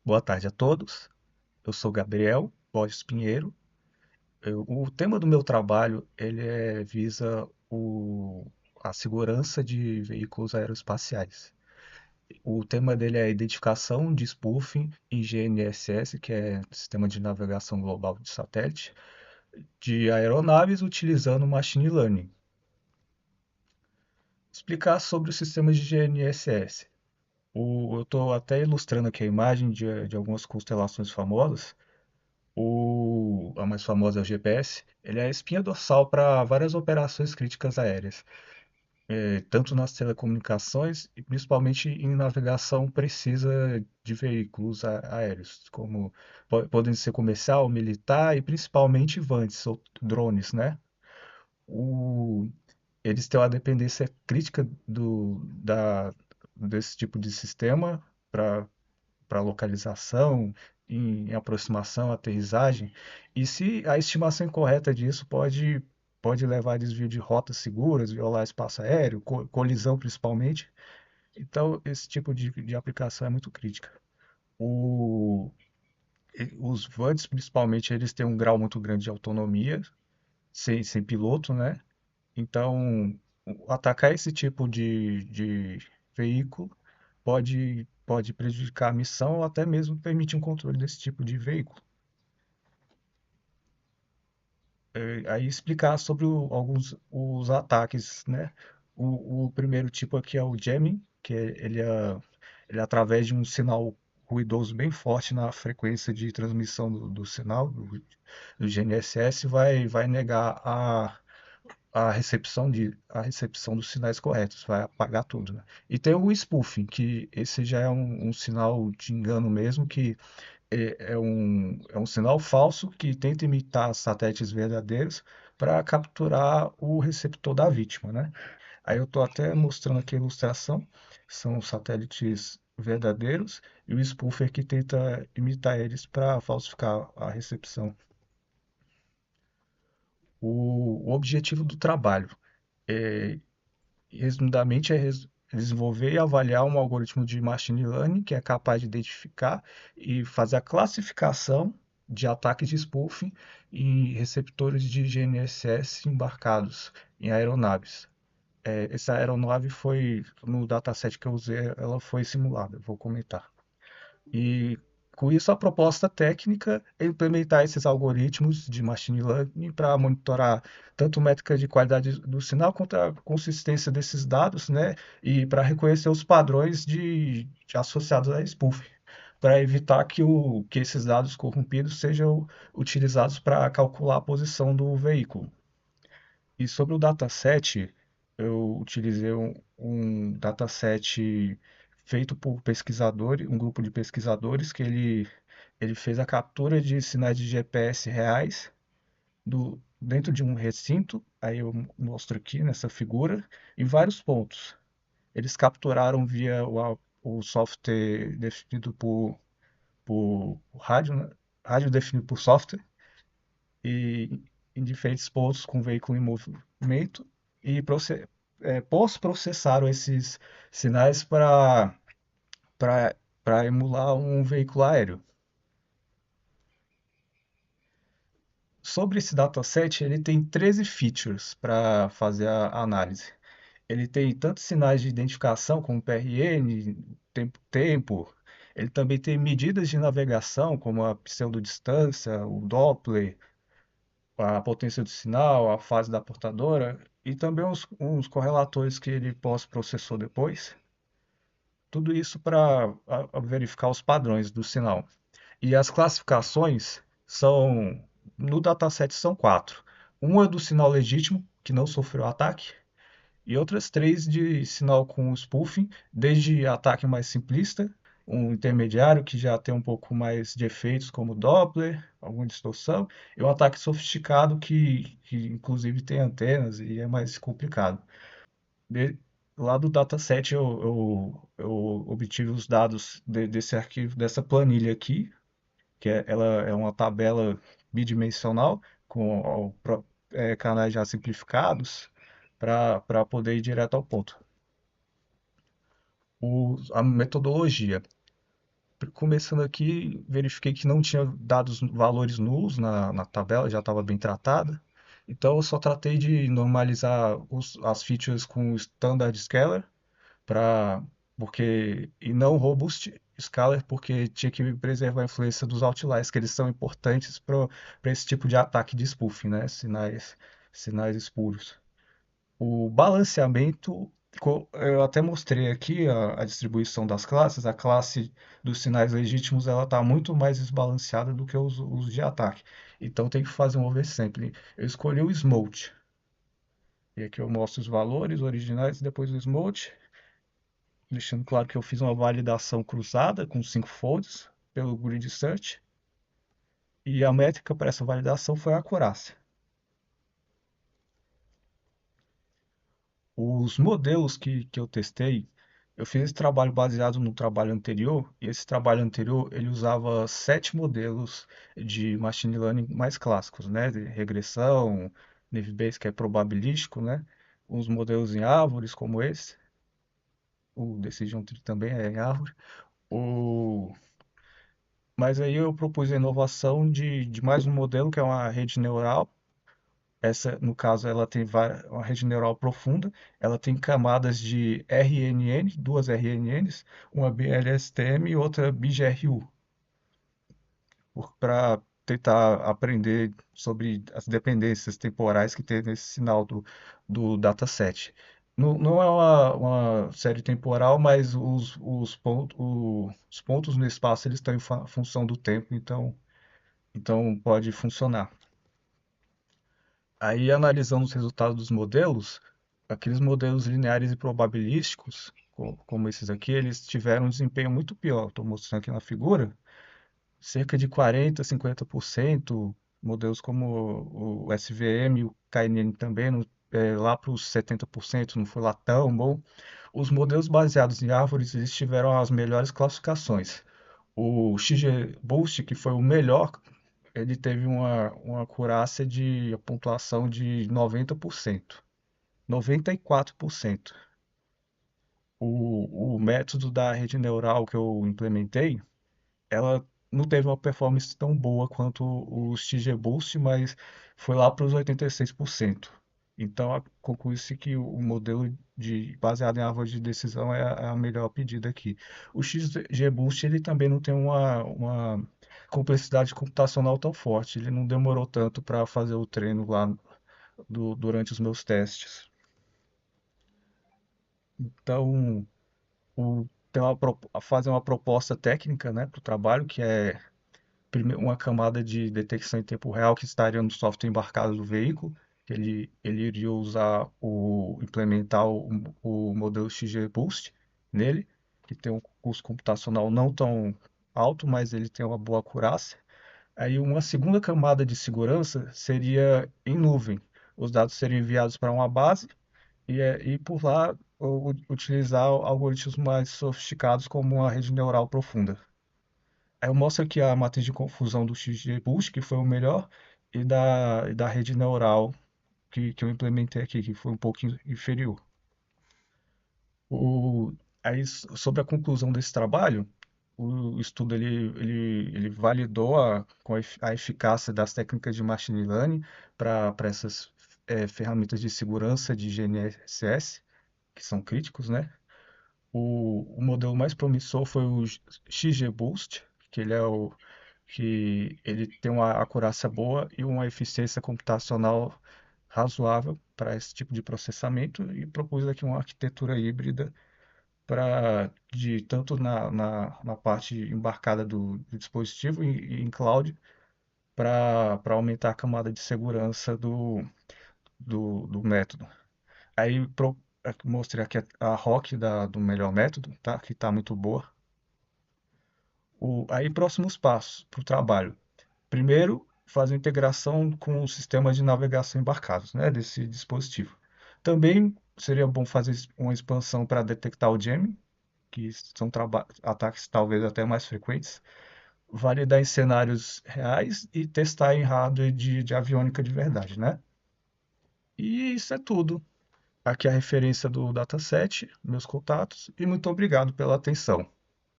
Boa tarde a todos. Eu sou Gabriel Borges Pinheiro. O tema do meu trabalho visa a segurança de veículos aeroespaciais. O tema dele é a identificação de spoofing em GNSS, que é Sistema de Navegação Global de Satélite, de aeronaves utilizando machine learning. Explicar sobre o sistema de GNSS. Eu estou até ilustrando aqui a imagem de algumas constelações famosas. A mais famosa é o GPS. Ele é a espinha dorsal para várias operações críticas aéreas, tanto nas telecomunicações e principalmente em navegação precisa de veículos aéreos, como podem ser comercial, militar e principalmente voantes ou drones, né? O- Eles têm uma dependência crítica desse tipo de sistema para localização, em aproximação, aterrissagem. E se a estimação incorreta disso pode levar a desvio de rotas seguras, violar espaço aéreo, colisão principalmente. Então, esse tipo de aplicação é muito crítica. O, os VUDs, principalmente, eles têm um grau muito grande de autonomia, sem piloto, né? Então, atacar esse tipo de veículo pode prejudicar a missão ou até mesmo permitir um controle desse tipo de veículo. Aí explicar sobre alguns os ataques, né? O primeiro tipo aqui é o jamming, ele é através de um sinal ruidoso bem forte na frequência de transmissão do sinal do GNSS vai negar a recepção dos sinais corretos, vai apagar tudo, né? E tem o spoofing, que esse já é um sinal de engano mesmo, que é um sinal falso que tenta imitar satélites verdadeiros para capturar o receptor da vítima, né? Aí eu estou até mostrando aqui a ilustração, são satélites verdadeiros e o spoofer que tenta imitar eles para falsificar a recepção. O objetivo do trabalho é resumidamente, desenvolver e avaliar um algoritmo de machine learning que é capaz de identificar e fazer a classificação de ataques de spoofing em receptores de GNSS embarcados em aeronaves. Essa aeronave foi, no dataset que eu usei, ela foi simulada, vou comentar. E com isso, a proposta técnica é implementar esses algoritmos de machine learning para monitorar tanto métricas de qualidade do sinal quanto a consistência desses dados, né? E para reconhecer os padrões associados a spoofing, para evitar que esses dados corrompidos sejam utilizados para calcular a posição do veículo. E sobre o dataset, eu utilizei um dataset feito por pesquisadores, um grupo de pesquisadores que ele fez a captura de sinais de GPS reais dentro de um recinto. Aí eu mostro aqui nessa figura, em vários pontos. Eles capturaram via o software definido por rádio, né? Rádio definido por software e em diferentes pontos com o veículo em movimento e pós-processaram esses sinais para emular um veículo aéreo. Sobre esse dataset, ele tem 13 features para fazer a análise. Ele tem tanto sinais de identificação como PRN, tempo. Ele também tem medidas de navegação como a pseudodistância, o Doppler, a potência do sinal, a fase da portadora e também uns correlatores que ele pós-processou depois. Tudo isso para verificar os padrões do sinal. E as classificações no dataset são quatro. Uma do sinal legítimo, que não sofreu ataque, e outras três de sinal com spoofing, desde ataque mais simplista, um intermediário que já tem um pouco mais de efeitos como Doppler, alguma distorção, e um ataque sofisticado que inclusive tem antenas e é mais complicado. De- Lá do dataset eu obtive os dados desse arquivo, dessa planilha aqui, ela é uma tabela bidimensional com canais já simplificados para poder ir direto ao ponto. A metodologia. Começando aqui, verifiquei que não tinha dados valores nulos na tabela, já estava bem tratada. Então eu só tratei de normalizar as features com o Standard Scalar para e não Robust Scalar, porque tinha que preservar a influência dos outliers, que eles são importantes para esse tipo de ataque de spoofing, né? Sinais espúrios. O balanceamento, eu até mostrei aqui a distribuição das classes. A classe dos sinais legítimos ela está muito mais desbalanceada do que os de ataque. Então tem que fazer um oversampling. Eu escolhi o Smote. E aqui eu mostro os valores originais depois do Smote, deixando claro que eu fiz uma validação cruzada com 5 folds pelo Grid Search. E a métrica para essa validação foi a acurácia. Os modelos que eu testei, eu fiz esse trabalho baseado no trabalho anterior, e esse trabalho anterior ele usava 7 modelos de machine learning mais clássicos, né? De regressão, Naive Bayes, que é probabilístico, né? Uns modelos em árvores como esse, o Decision Tree também é em árvore. O... Mas aí eu propus a inovação de mais um modelo, que é uma rede neural. Essa, no caso, ela tem uma rede neural profunda, ela tem camadas de RNN, duas RNNs, uma BLSTM e outra BGRU, para tentar aprender sobre as dependências temporais que tem nesse sinal do dataset. Não é uma série temporal, mas os pontos no espaço eles estão em função do tempo, então pode funcionar. Aí, analisando os resultados dos modelos, aqueles modelos lineares e probabilísticos, como esses aqui, eles tiveram um desempenho muito pior. Estou mostrando aqui na figura, cerca de 40, 50%. Modelos como o SVM e o KNN também, lá para os 70%, não foi lá tão bom. Os modelos baseados em árvores, eles tiveram as melhores classificações. O XGBoost, que foi o melhor, ele teve uma acurácia de a pontuação de 90%, 94%. O método da rede neural que eu implementei, ela não teve uma performance tão boa quanto o XGBoost, mas foi lá para os 86%. Então, conclui-se que o modelo baseado em árvore de decisão é a melhor pedida aqui. O XGBoost ele também não tem uma complexidade computacional tão forte. Ele não demorou tanto para fazer o treino lá durante os meus testes. Então, fazer uma proposta técnica, né, para o trabalho, que é uma camada de detecção em tempo real que estaria no software embarcado do veículo, que ele iria implementar o modelo XGBoost nele, que tem um custo computacional não tão alto, mas ele tem uma boa acurácia. Aí uma segunda camada de segurança seria em nuvem. Os dados seriam enviados para uma base e por lá utilizar algoritmos mais sofisticados como a rede neural profunda. Aí eu mostro aqui a matriz de confusão do XGBoost, que foi o melhor, e da rede neural que eu implementei aqui, que foi um pouco inferior. O, Sobre a conclusão desse trabalho, o estudo ele validou a eficácia das técnicas de machine learning para essas ferramentas de segurança de GNSS, que são críticos, né? O modelo mais promissor foi o XGBoost, que ele tem uma acurácia boa e uma eficiência computacional razoável para esse tipo de processamento e propus aqui uma arquitetura híbrida de tanto na parte embarcada do dispositivo e em cloud para aumentar a camada de segurança do método. Aí mostrei aqui a ROC do melhor método, tá? Que está muito boa. Aí próximos passos para o trabalho. Primeiro, fazer integração com os sistemas de navegação embarcados, né, desse dispositivo. Também seria bom fazer uma expansão para detectar o jamming, que são ataques talvez até mais frequentes, validar em cenários reais e testar em hardware de aviônica de verdade, né? E isso é tudo. Aqui é a referência do dataset, meus contatos, e muito obrigado pela atenção.